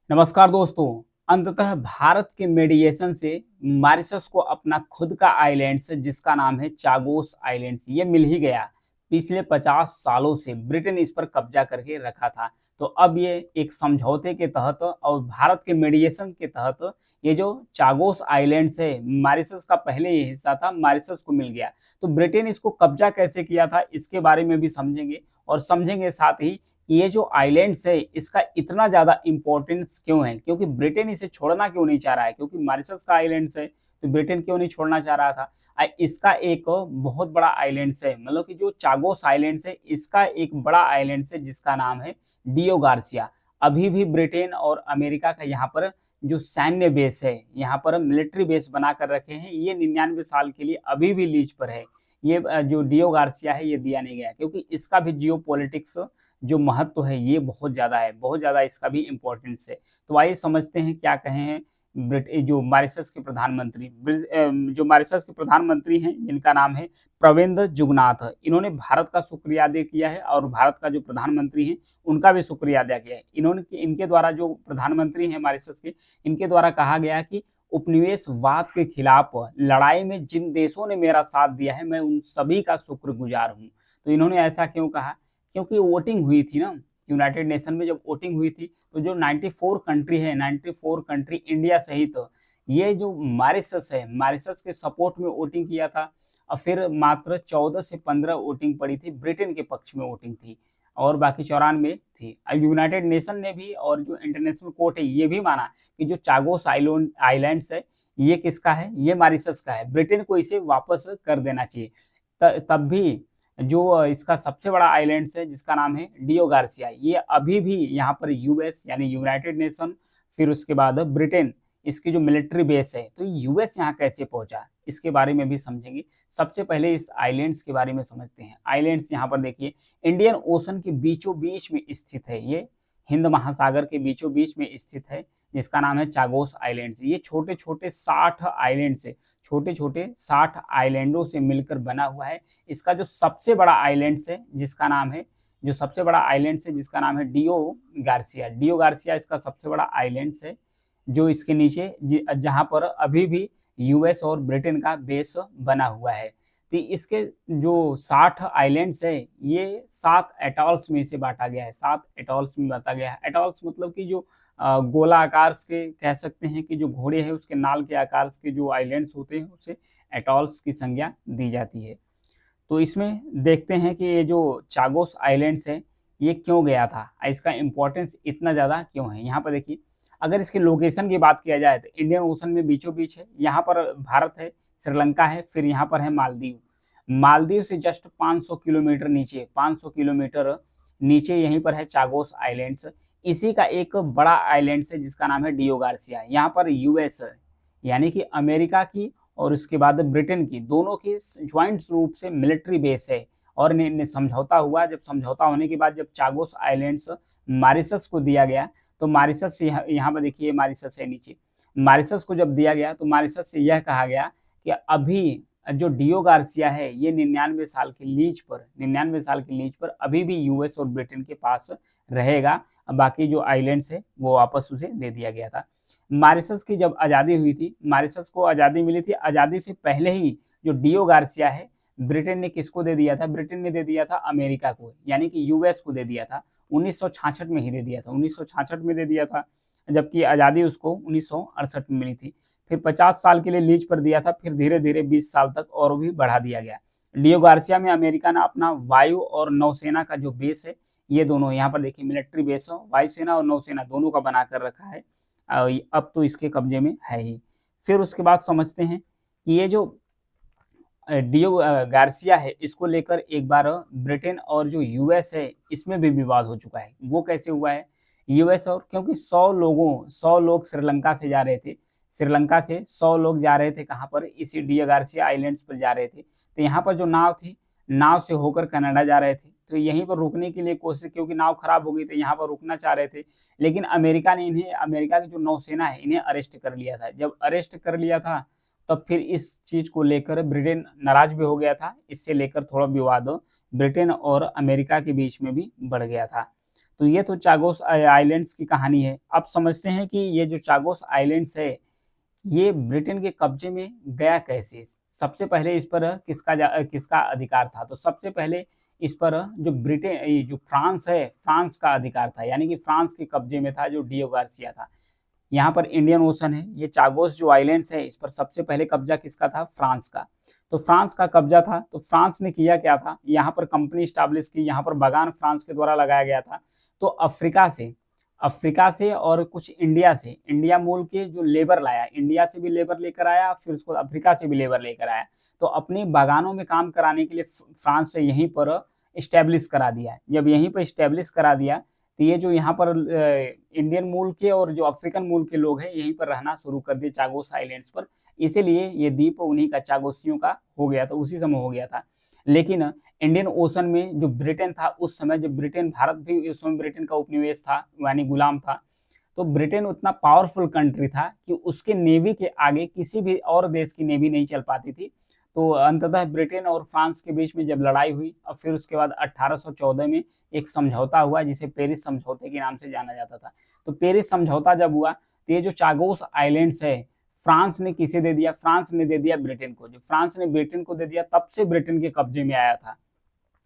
नमस्कार दोस्तों। अंततः भारत के मेडिएशन से मॉरिशस को अपना खुद का आइलैंड्स जिसका नाम है चागोस आइलैंड्स ये मिल ही गया। पिछले 50 सालों से ब्रिटेन इस पर कब्जा करके रखा था। तो अब ये एक समझौते के तहत और भारत के मेडिएशन के तहत ये जो चागोस आइलैंड्स है मॉरिशस का पहले ये हिस्सा था, मॉरिशस को मिल गया। तो ब्रिटेन इसको कब्जा कैसे किया था इसके बारे में भी समझेंगे और समझेंगे साथ ही ये जो आइलैंड्स है इसका इतना ज़्यादा इम्पोर्टेंस क्यों है, क्योंकि ब्रिटेन इसे छोड़ना क्यों नहीं चाह रहा है, क्योंकि मॉरिशस का आइलैंड्स है तो ब्रिटेन क्यों नहीं छोड़ना चाह रहा था। इसका एक बहुत बड़ा आइलैंड्स है, मतलब कि जो चागोस आइलैंड्स है इसका एक बड़ा आइलैंड्स है जिसका नाम है डियो गार्सिया। अभी भी ब्रिटेन और अमेरिका का यहाँ पर जो सैन्य बेस है, यहाँ पर मिलिट्री बेस बना कर रखे हैं, ये 99 साल के लिए अभी भी लीज पर है। ये जो डियो गार्सिया है ये दिया नहीं गया, क्योंकि इसका भी जियो पॉलिटिक्स जो महत्व है ये बहुत ज़्यादा है, बहुत ज़्यादा इसका भी इम्पोर्टेंस है। तो आइए समझते हैं क्या कहे हैं जो मॉरिशस के प्रधानमंत्री जो मॉरिशस के प्रधानमंत्री हैं जिनका नाम है प्रविंद जुगनाथ। इन्होंने भारत का शुक्रिया अदा किया है और भारत का जो प्रधानमंत्री हैं उनका भी शुक्रिया अदा किया है। इन्होंने इनके द्वारा जो प्रधानमंत्री हैं मॉरिशस के, इनके द्वारा कहा गया कि उपनिवेशवाद के खिलाफ लड़ाई में जिन देशों ने मेरा साथ दिया है मैं उन सभी का शुक्रगुजार हूँ। तो इन्होंने ऐसा क्यों कहा, क्योंकि वोटिंग हुई थी ना, यूनाइटेड नेशन में जब वोटिंग हुई थी तो जो 94 कंट्री है, 94 कंट्री इंडिया सहित ये जो मॉरिशस है, मॉरिशस के सपोर्ट में वोटिंग किया था। और फिर मात्र 14 से 15 वोटिंग पड़ी थी, ब्रिटेन के पक्ष में वोटिंग थी और बाकी 94 थी। यूनाइटेड नेशन ने भी और जो इंटरनेशनल कोर्ट है ये भी माना कि जो चागोस आइलैंड्स है ये किसका है, ये मॉरिशस का है, ब्रिटेन को इसे वापस कर देना चाहिए। तब भी जो इसका सबसे बड़ा आइलैंड्स है जिसका नाम है डियो गार्सिया, ये अभी भी यहाँ पर यूएस यानी यूनाइटेड नेशन, फिर उसके बाद ब्रिटेन, इसकी जो मिलिट्री बेस है। तो यूएस यहाँ कैसे पहुंचा इसके बारे में भी समझेंगे। सबसे पहले इस आइलैंड्स के बारे में समझते हैं। आइलैंड्स यहाँ पर देखिए इंडियन ओशन के बीचों बीच में स्थित है, ये हिंद महासागर के बीचों बीच में स्थित है जिसका नाम है चागोस आइलैंड्स। ये छोटे छोटे 60 आइलैंड से, छोटे छोटे 60 आइलैंडों से मिलकर बना हुआ है। इसका जो सबसे बड़ा आइलैंड्स है जिसका नाम है, जो सबसे बड़ा आइलैंड्स है जिसका नाम है डियो गार्सिया। डियो गार्सिया इसका सबसे बड़ा आइलैंड्स है जो इसके नीचे जहां पर अभी भी यूएस और ब्रिटेन का बेस बना हुआ है। तो इसके जो 60 आइलैंड्स है ये 7 एटॉल्स में से बांटा गया है, 7 एटॉल्स में बांटा गया है। एटॉल्स मतलब कि जो गोला आकार के कह सकते हैं कि जो घोड़े हैं उसके नाल के आकार के जो आइलैंड्स होते हैं उसे एटॉल्स की संज्ञा दी जाती है। तो इसमें देखते हैं कि ये जो चागोस आइलैंड्स है ये क्यों गया था, इसका इम्पोर्टेंस इतना ज़्यादा क्यों है। यहाँ पर देखिए अगर इसके लोकेशन की बात किया जाए तो इंडियन ओशन में बीचों बीच है, यहाँ पर भारत है, श्रीलंका है, फिर यहाँ पर है मालदीव। मालदीव से जस्ट 500 किलोमीटर नीचे, 500 किलोमीटर नीचे यहीं पर है चागोस आइलैंड्स। इसी का एक बड़ा आइलैंड्स है जिसका नाम है डियो गार्सिया। यहाँ पर यूएस यानी कि अमेरिका की और उसके बाद ब्रिटेन की दोनों की ज्वाइंट रूप से मिलिट्री बेस है। और समझौता हुआ, जब समझौता होने के बाद जब चागोस आइलैंड्स मॉरिशस को दिया गया तो मॉरिशस से यहाँ पर देखिए मॉरिशस है नीचे, मॉरिशस को जब दिया गया तो मॉरिशस से यह कहा गया कि अभी जो डियो गार्सिया है ये 99 साल की लीज पर, 99 साल की लीज पर अभी भी यूएस और ब्रिटेन के पास रहेगा। बाकी जो आइलैंड्स है वो वापस उसे दे दिया गया था। मॉरिशस की जब आज़ादी हुई थी, मॉरिशस को आज़ादी मिली थी, आज़ादी से पहले ही जो डियो गार्सिया है ब्रिटेन ने किसको दे दिया था, ब्रिटेन ने दे दिया था अमेरिका को, यानी कि यूएस को दे दिया था। 1966 में ही दे दिया था, 1966 में दे दिया था, जबकि आज़ादी उसको 1968 में मिली थी। फिर 50 साल के लिए लीज पर दिया था, फिर धीरे धीरे 20 साल तक और भी बढ़ा दिया गया। डियो गार्सिया में अमेरिका ने अपना वायु और नौसेना का जो बेस है, ये दोनों यहाँ पर देखिए मिलिट्री बेस हो, वायुसेना और नौसेना दोनों का बना कर रखा है। अब तो इसके कब्जे में है ही। फिर उसके बाद समझते हैं कि ये जो डियो गार्सिया है इसको लेकर एक बार ब्रिटेन और जो यूएस है इसमें भी विवाद हो चुका है। वो कैसे हुआ है, यूएस और, क्योंकि 100 लोग श्रीलंका से जा रहे थे, श्रीलंका से 100 लोग जा रहे थे कहाँ पर, इसी डियो गार्सिया आइलैंड्स पर जा रहे थे। तो यहाँ पर जो नाव थी, नाव से होकर कनाडा जा रहे थे, तो यहीं पर रुकने के लिए कोशिश, क्योंकि नाव खराब हो गई थी, यहाँ पर रुकना चाह रहे थे। लेकिन अमेरिका ने इन्हें, अमेरिका की जो नौसेना है इन्हें अरेस्ट कर लिया था। जब अरेस्ट कर लिया था तब फिर इस चीज को लेकर ब्रिटेन नाराज भी हो गया था। इससे लेकर थोड़ा विवाद ब्रिटेन और अमेरिका के बीच में भी बढ़ गया था। तो ये तो चागोस आइलैंड्स की कहानी है। अब समझते हैं कि ये जो चागोस आइलैंड्स है, ये ब्रिटेन के कब्जे में गया कैसे? सबसे पहले इस पर किसका अधिकार था? तो सबसे पहले इस पर जो जो फ्रांस है, फ्रांस का अधिकार था, यानी कि फ्रांस के कब्जे में था, जो डियो गार्सिया था। यहाँ पर इंडियन ओशन है, ये चागोस जो आइलैंड्स है, इस पर सबसे पहले कब्जा किसका था? फ्रांस का। तो फ्रांस का कब्जा था, तो फ्रांस ने किया क्या था, यहाँ पर कंपनी स्टैब्लिश की, यहाँ पर बागान फ्रांस के द्वारा लगाया गया था। तो अफ्रीका से और कुछ इंडिया से, इंडिया मूल के जो लेबर लाया, इंडिया से भी लेबर लेकर आया, फिर उसको अफ्रीका से भी लेबर लेकर आया। तो अपने बागानों में काम कराने के लिए फ्रांस से यहीं पर स्टैब्लिश करा दिया। जब यहीं पर स्टैब्लिश करा दिया, तो ये जो यहाँ पर इंडियन मूल के और जो अफ्रीकन मूल के लोग हैं, यहीं पर रहना शुरू कर दिए चागोस आइलैंड्स पर। इसीलिए ये द्वीप उन्हीं का, चागोसियों का हो गया था, उसी समय हो गया था। लेकिन इंडियन ओशन में जो ब्रिटेन था उस समय, जब ब्रिटेन, भारत भी उस समय ब्रिटेन का उपनिवेश था, यानी गुलाम था, तो ब्रिटेन उतना पावरफुल कंट्री था कि उसके नेवी के आगे किसी भी और देश की नेवी नहीं चल पाती थी। तो अंततः ब्रिटेन और फ्रांस के बीच में जब लड़ाई हुई, और फिर उसके बाद 1814 में एक समझौता हुआ, जिसे पेरिस समझौते के नाम से जाना जाता था। तो पेरिस समझौता जब हुआ, तो ये जो चागोस आइलैंड्स है, फ्रांस ने किसे दे दिया? फ्रांस ने दे दिया ब्रिटेन को। जब फ्रांस ने ब्रिटेन को दे दिया, तब से ब्रिटेन के कब्जे में आया था,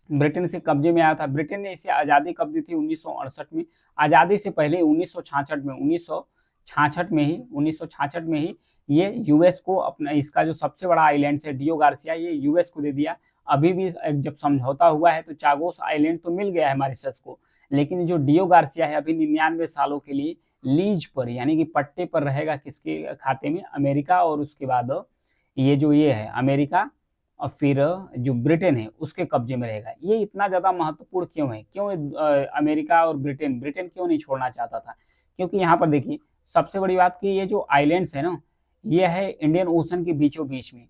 ब्रिटेन से कब्जे में आया था। ब्रिटेन ने इसे आज़ादी कब दी थी? 1968 में। आज़ादी से पहले 1966 में ही ये यूएस को अपना, इसका जो सबसे बड़ा आइलैंड है डियो गार्सिया, ये यूएस को दे दिया। अभी भी जब समझौता हुआ है, तो चागोस आइलैंड तो मिल गया है मॉरिशस को, लेकिन जो डियो गार्सिया है, अभी 99 सालों के लिए लीज पर, यानी कि पट्टे पर रहेगा, किसके खाते में? अमेरिका। और उसके बाद ये है अमेरिका, और फिर जो ब्रिटेन है उसके कब्जे में रहेगा। ये इतना ज़्यादा महत्वपूर्ण क्यों है? क्यों अमेरिका और ब्रिटेन क्यों नहीं छोड़ना चाहता था? क्योंकि यहाँ पर देखिए, सबसे बड़ी बात कि ये जो आइलैंड्स है ना, ये है इंडियन ओशन के बीचों बीच में।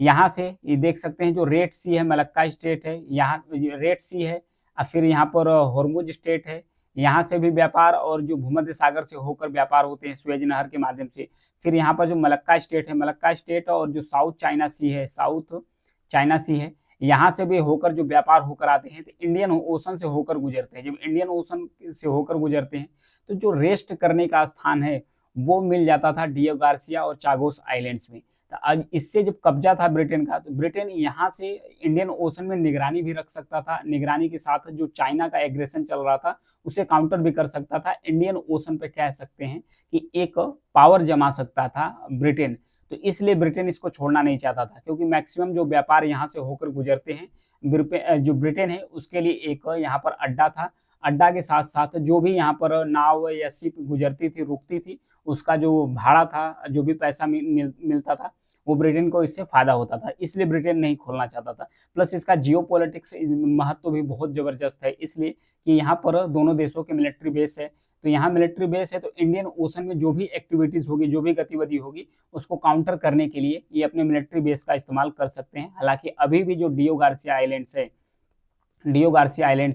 यहाँ से ये देख सकते हैं, जो रेड सी है, मलक्का स्टेट है, यहाँ रेड सी है, और फिर यहाँ पर हॉर्मुज स्टेट है। यहाँ से भी व्यापार, और जो भूमध्य सागर से होकर व्यापार होते हैं सुएज नहर के माध्यम से। फिर यहाँ पर जो मलक्का स्टेट है, मलक्का स्टेट, और जो साउथ चाइना सी है, साउथ चाइना सी है, यहाँ से भी होकर जो व्यापार होकर आते हैं, तो इंडियन ओशन से होकर गुजरते हैं। जब इंडियन ओशन से होकर गुजरते हैं, तो जो रेस्ट करने का स्थान है, वो मिल जाता था डियो गार्सिया और चागोस आइलैंड्स में। तो आज इससे जब कब्जा था ब्रिटेन का, तो ब्रिटेन यहाँ से इंडियन ओशन में निगरानी भी रख सकता था। निगरानी के साथ जो चाइना का एग्रेशन चल रहा था, उसे काउंटर भी कर सकता था। इंडियन ओशन पे कह सकते हैं कि एक पावर जमा सकता था ब्रिटेन। तो इसलिए ब्रिटेन इसको छोड़ना नहीं चाहता था, क्योंकि मैक्सिमम जो व्यापार यहाँ से होकर गुजरते हैं, जो ब्रिटेन है, उसके लिए एक यहाँ पर अड्डा था। अड्डा के साथ साथ जो भी यहाँ पर नाव या शिप गुजरती थी, रुकती थी, उसका जो भाड़ा था, जो भी पैसा मिलता था, वो ब्रिटेन को इससे फायदा होता था। इसलिए ब्रिटेन नहीं खोलना चाहता था। प्लस इसका जियोपॉलिटिक्स महत्व भी बहुत जबरदस्त है, इसलिए कि यहाँ पर दोनों देशों के मिलिट्री बेस है। तो यहाँ मिलिट्री बेस है, तो इंडियन ओशन में जो भी एक्टिविटीज होगी, जो भी गतिविधि होगी, उसको काउंटर करने के लिए ये अपने मिलिट्री बेस का इस्तेमाल कर सकते हैं। हालांकि अभी भी जो डियो गार्सिया आइलैंड्स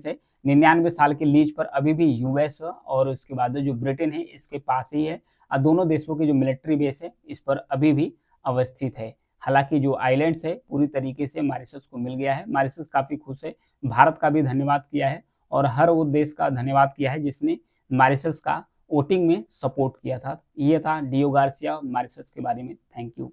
है 99 साल के लीज पर अभी भी यूएस और उसके बाद जो ब्रिटेन है, इसके पास ही है, और दोनों देशों की जो मिलिट्री बेस है, इस पर अभी भी अवस्थित है। हालांकि जो आइलैंड्स है पूरी तरीके से मॉरिशस को मिल गया है। मॉरिशस काफ़ी खुश है, भारत का भी धन्यवाद किया है, और हर वो देश का धन्यवाद किया है जिसने मॉरिशस का वोटिंग में सपोर्ट किया था। ये था डियो गार्सिया मॉरिशस के बारे में। Thank you.